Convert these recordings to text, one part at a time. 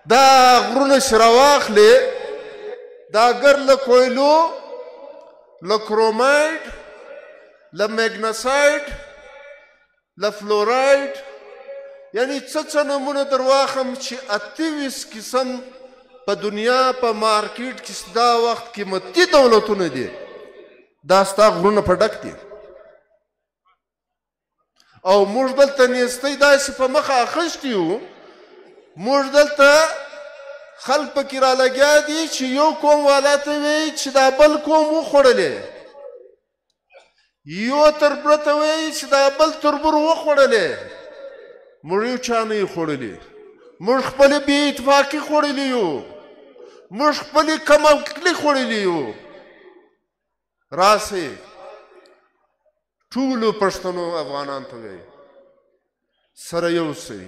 دا غرونه چې راواخلې دا ګر له کویلو له کرومایډ له میګنسایډ له فلوراید یعنی څه نومونه در واخلم چې 28 قسم په دنیا په مارکیټ کې دا وخت قیمتي دولتونه دي دا ستا غرونه په ډک دي او موږ دلته نیستۍ داسې په مخه اخیستي یو موږ دلته خلک پکې رالګیا دي چې یو قوم والا ته وایي چې دا بل قوم وخوړلې یو تربره ته وایي چې دا بل تربور وخوړلې موږ یو چا نه یو خوړلې موږ خپلې بې اتفاقي خوړلې یو موږ خپلې کم عقلي خوړلې یو راسئ ټولو پښتنو افغانان ته وایي سره یو سئ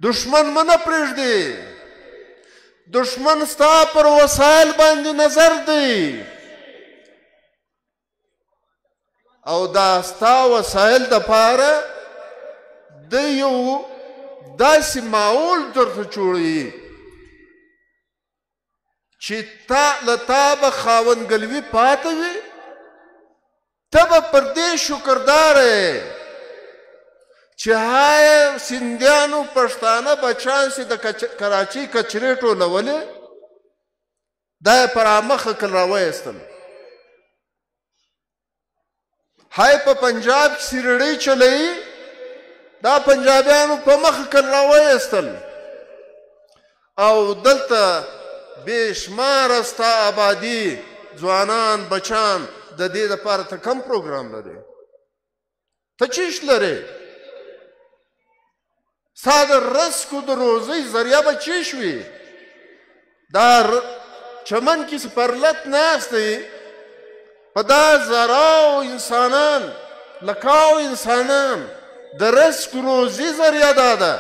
دشمن مه نه پرېږدئ دشمن ستا پر وسایل باندې نظر دی او دا ستا وسایل دپاره د یو داسې ماحول درته جوړوي چې له تا به خاوندګلوي پاته وي ته به پر دې شکرداره چې های سیندیانو پښتانه بچان چې د کراچۍ کچرې ټولولې دا یې پر عامه کل راوایستل های په پنجاب کې سیرړۍ چلوي دا پنجابیانو په مخ کل راوایستل او دلته بې شماره ستا آبادي ځوانان بچان د دې دپاره ته کم پروګرام لري ته چیش لرې ستا د رزقو د روزۍ ذریعه به چیش وي دا چمن کې سپرلت ناست دی په دا زراو انسانان لکاو انسانان د رزق روزي ذریعه دا ده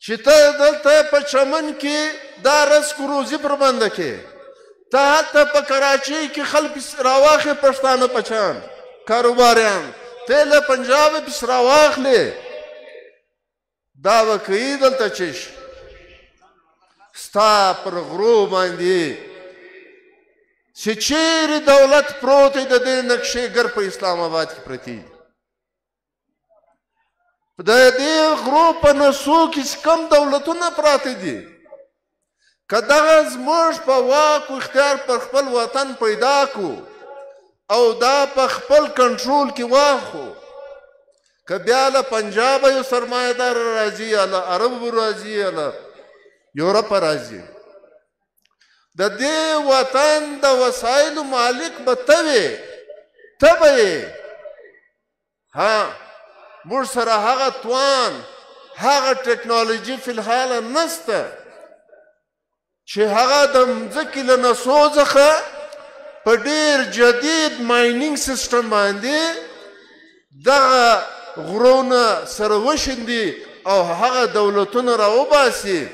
چې ته دلته په چمن کې دا رزق روزي پربنده کې ته هلته په کراچۍ کې خلک راواخلې پښتانه بچان کاروباریان ته له پنجابه پس راواخلې دا به کوي دلته چیش ستا پر غرو باندې چې چیرې دولت پروت دی د دې نقشې ګر په اسلام آباد کې پرتې دي د دې غرو په نسو کې کم دولتونه پراته دي که دغه زموږ په واک و اختیار پر خپل وطن پیدا کو او دا په خپل کنټرول کې واخو که بیا له پنجابه یو سرمایهدار راځي یا له عربو راځي یا له یورپ راځي د دې وطن د وسایلو مالک به ته وې ته به یې ها موږ سره هغه توان هغه ټکنالوژي فی الحال نسته چې هغه د مځکې له نسو څخه په ډېر جدید ماینینګ سیسټم باندې دغه غرونه سره وشیندي او هغه دولتونه راوباسي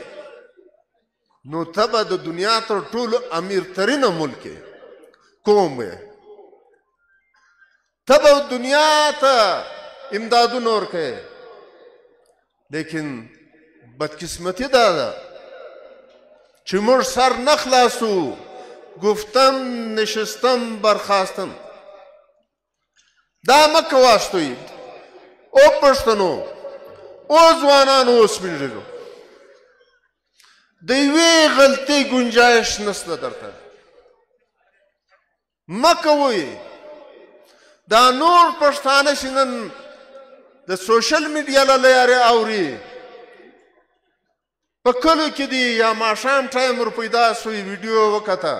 نو ته به د دنیا تر ټولو امیرترینه ملک کوم یې ته به دنیا ته امدادونه ورکوې لیکن بدقسمتي دا ده چې موږ سر نه خلاصو گفتم نشستم برخاستم دا مه کواسته او پښتنو او ځوانانو او سپین ږیرو د یوې غلطۍ ګنجایش نشته درته مه کوئ دا نور پښتانه چې نن د سوشل میډیا له لارې اوري په کلو کې دي یا ماښام ټایم ور پیدا سوی ویډیو وکته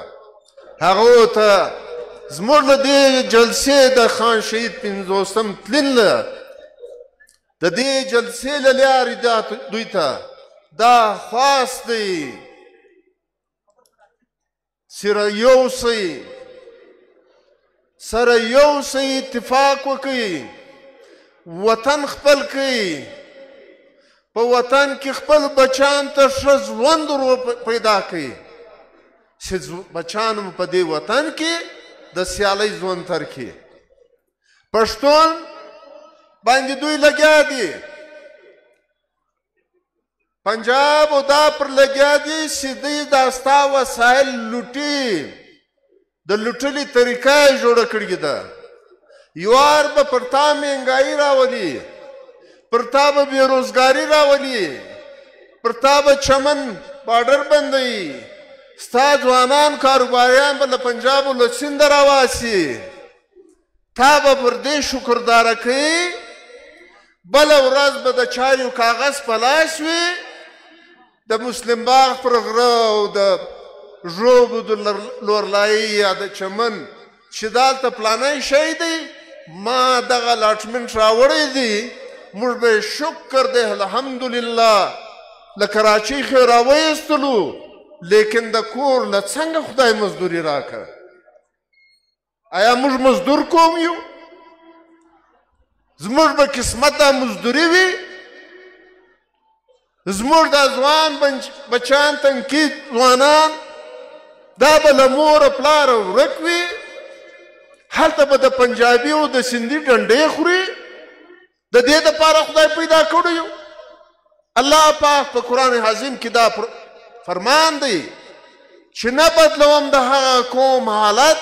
هغو ته زموږ له دې جلسې د خان شهید 50 تلل د دې جلسې له لارې دوی ته دا خواست دی سره یو سئ اتفاق وکړئ وطن خپل کړئ په وطن کې خپل بچان ته ښه ژوند پیدا کړئ چې بچان مو په دې وطن کې د سیالۍ ژوند تر کړي پښتون باندې دوی لګیا دي پنجاب او دا پر لګیا دي چې دوی دا ستا وسایل لوټي، د لوټلې طریقه یې جوړه کړې ده. یو وار به پر تا مهنګایي راولي، پر تا به بېروزګاري راولي، پر تا به چمن باډر بندوي، ستا ځوانان کاروباریان به له پنجاب او له سینده راواسي، تا به پر دې شکرداره کوي. بله ورځ به د چایو کاغذ په لاس وي، د مسلم باغ پر غره او د ژوبو د لورلایي یا د چمن چې دالته پلانی شی دی، ما دغه الاټمنټ راوړی دی، موږ به شکر دی الحمدلله له کراچۍ خې راویستلو، لیکن د کور له څنګه خدای مزدوري راکړه. آیا موږ مزدور قوم یو؟ زموږ به قسمت دا مزدوري وي؟ زموږ دا ځوان بچیان تنکي ځوانان دا به له موره پلاره ورک وي، هلته به د پنجابي او د سندي ډنډې خوري. د دې دپاره خدای پیدا کړی یو. الله پاک په قرآن عظیم کې دا فرمان دی چې نه بدلوم د هغه قوم حالت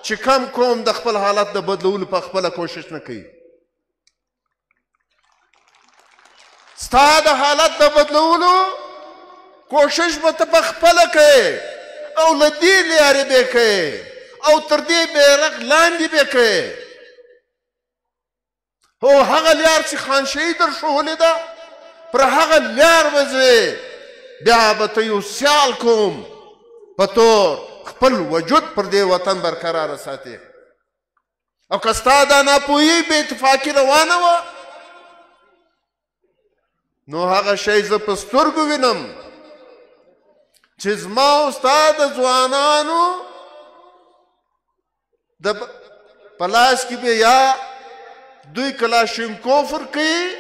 چې کم قوم د خپل حالت د بدلولو په خپله کوشش نه کوي. ستا د حالت د بدلولو کوشش به ته په خپله کوې او له دې لارې به یې کوې او تر دې بیرغ لاندې به یې کوې. هو هغه لار چې خانشهي در ښوولې ده، پر هغه لار به ځې، بیا به ته یو سیال کوم په طور خپل وجود پر دې وطن برقراره ساتې. او که ستا دا ناپوهي بې اتفاقي روانه وه، نو هغه شی زه په سترګو وینم چې زما او ستا د ځوانانو په لاس کې به یا دوی کلاشینکوف ورکوي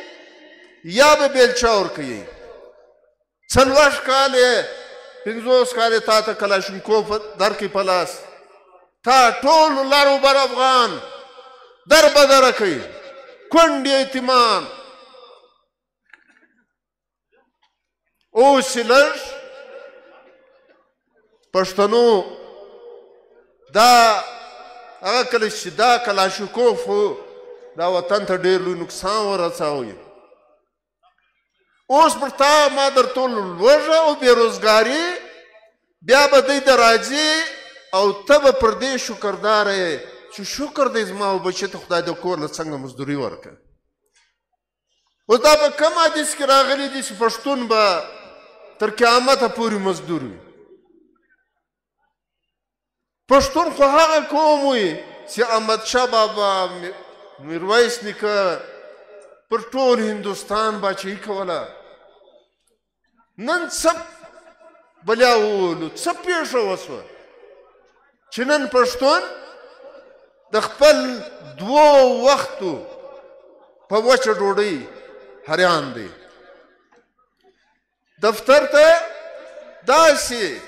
یا به بیلچه ورکوي. 40 کاله 50 کاله تا ته کلاشینکوف درکړي په لاس، تا ټول لر بر افغان در بدره کوي، کونډ یتیمان. اوس یې لږ پښتنو دا هغه کله چې دا کلاشینکوف دا وطن ته ډېر لوی نقصان ورسوي. اوس پر تا ما درته لوږه او بېروزګاري، بیا به دی ته راځي او ته به پر دې شکرداره یې چې شکر دی زما او بچي ته خدای د کور له څنګه مزدوري ورکړه. اوس دا په کوم حدیث کې راغلی دي چې پښتون به تر قیامته پورې مزدور وي؟ پښتون خو هغه قوم وي چې احمدشاه بابا، میرویس نیکه پر ټول هندوستان باچهي کوله. نن څه بلیا وولو، څه پیښه وسوه چې نن پښتون د خپل 2 وختو په وچه ډوډۍ حیران دی. دفتر ته داسې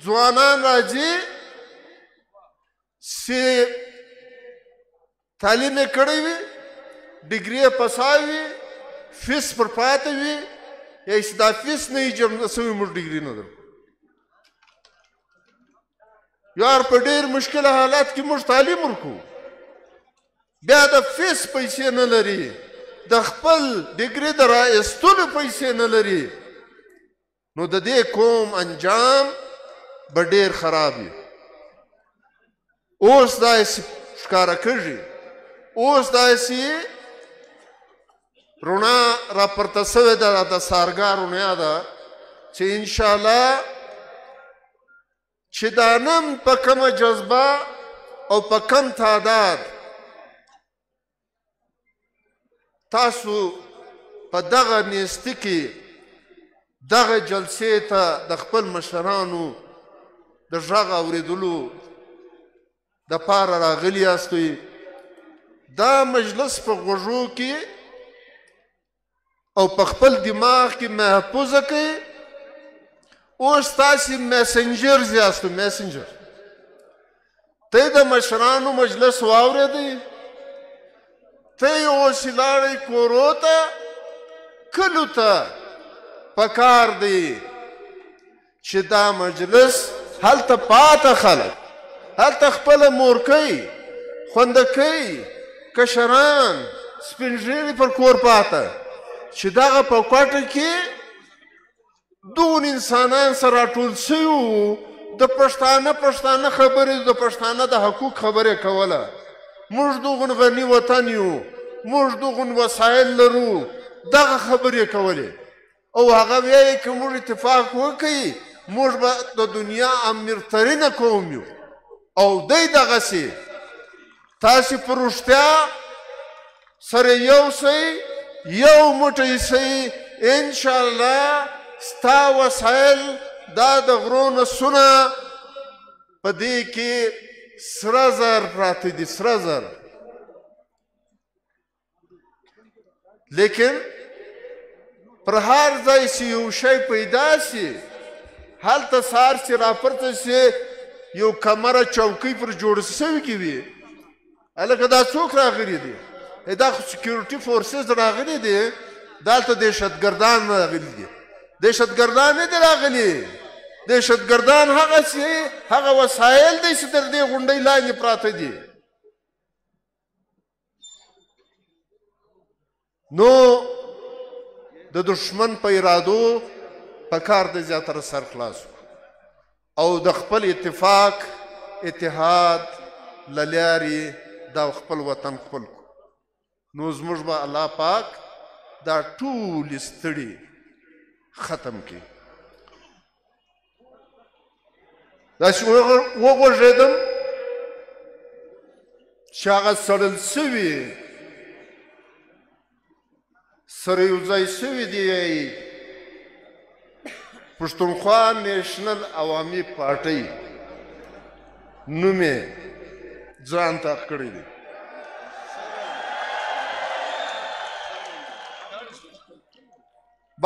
ځوانان راځي چې تعلیم یې کړی وي، ډګري یې پساوي وي، فیس پر پاته وي، یا چې دا فیس نه وي جمع سوی موږ ډګري نه درکړو. یار په ډېر مشکل حالات کې موږ تعلیم ورکوو، بیا د فیس پیسې نه لري، د خپل ډګري د راایستلو پیسې نه لري. نو د دې قوم انجام به ډېر خراب وي. اوس داسې ښکاره کېږي، اوس داسې رڼا راپورته سوې ده، د سارګا رڼا ده چې انشاءالله چې دا نن په کومه جذبه او په کم تعداد تاسو په دغه نیستي کې دغه جلسې ته د خپل مشرانو د غږ اورېدلو دپاره راغلي یاستئ. دا مجلس په غوږو کې او په خپل دماغ کې محفوظه کړئ. اوس تاسې میسنجرز یاستئ، میسنجر ته د مشرانو مجلس واورېدئ، ته یې اوس لاړئ کورو ته، کلو ته، پکار دی چې دا مجلس هلته پاته خلک هلته خپله مورکۍ خوندکۍ کشران سپین ږیري پر کور پاته چې دغه په کوټه کې دون انسانان سره راټول سوي وو د پښتانه خبرې د پښتانه د حقوق خبرې کوله موږ دغون غني وطن یو موږ دغون وسایل لرو دغه خبرې کولې او هغه وایي که موږ اتفاق وکړي موږ به د دنیا امرترینه قوم یو او دی دغسې تاسې په رښتیا سره یو سئ یو موټی سئ انشاءالله ستا وسایل دا د غرو نسونه په دې کې سره زر پراته دي سره زر لیکن پر هر ځای چې یو شی پیدا سي هلته سهار چې راپورته سي یو کمره چوکۍ پر جوړ سوي کې وي هلکه دا څوک راغلي دي دا خو سکیورټي فورسز راغلي دي دلته دهشتګردان راغلي دي دهشتګردان نه دي راغلي دهشتګردان هغه وسایل دی چې تر دې غونډۍ لاندې پراته دي نو د دشمن په ارادو پکار دی زیاتره سر خلاص او د خپل اتحاد له لارې دا خپل وطن خپل کو نو زموږ به الله پاک دا ټولې ستړي ختم کړي داسې وغورځېدم چې هغه سړل سوي سره یو ځای سوي دي پښتونخوا نیشنل عوامي پارټۍ نوم یې ځان ته کړی دی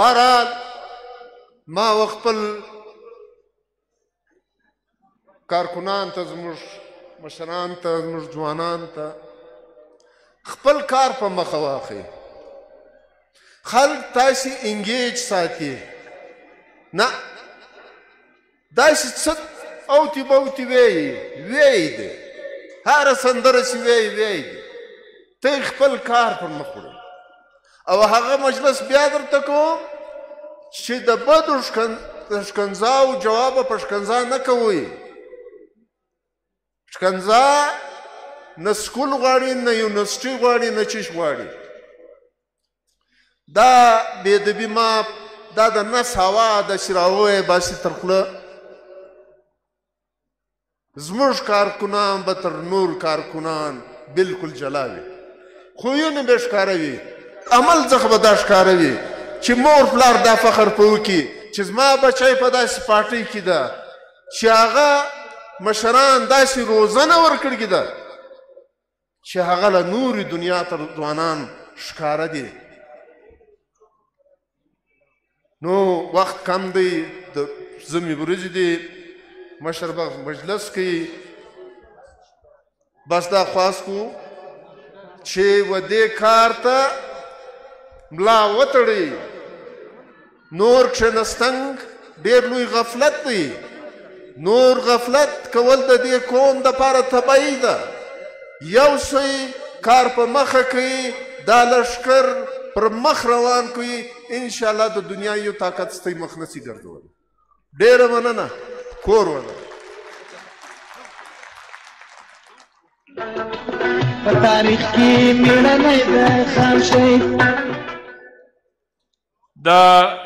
بهرحال ما خپل کارکنان ته زموږ مشران ته زموږ ځوانان ته خپل کار په مخه واخلئ خلک تاسې انګیج ساتي نه داسې څه اوتې بوتې ویی دی هره سندره چې ویی دی ته خپل کار پر مخ وړئ او هغه مجلس بیا درته کوم چې د بدو شکنځاو جوابه په شکنځا نه کوئ شکنځا نه سکول غواړي نه یونیورسټي غواړي نه چیش غواړي دا بېدبي ما دا د نس هوا د چې راووایې باسي تر خوله زموږ کارکنان به تر نور کارکنان بلکل جلا وي خویونه به ښکاره وي عمل څخه به دا ښکاره وي چې مور پلار دا فخر په وکړي چې زما بچی په داسې پارټۍ کې ده چې هغه مشران داسې روزنه ورکړې ده چې هغه له نورې دنیا تر ځوانان ښکاره دي نو وخت کم دی د ژمي ورځې دي مشر به مجلس کوي بس دا خواست کو چې و دې کار ته ملا وتړئ نور کښېنستنګ ډېر لوی غفلت دی نور غفلت کول د دې قوم دپاره تباهي ده یو سوی کار په مخه کوي دا لښکر پر مخ روان کوي انشاءالله د دنیا یو طاقت ستی مخ نسي ګرځولی ډېره مننه کور ولره په تاریخ کې مېړنی د خان شهید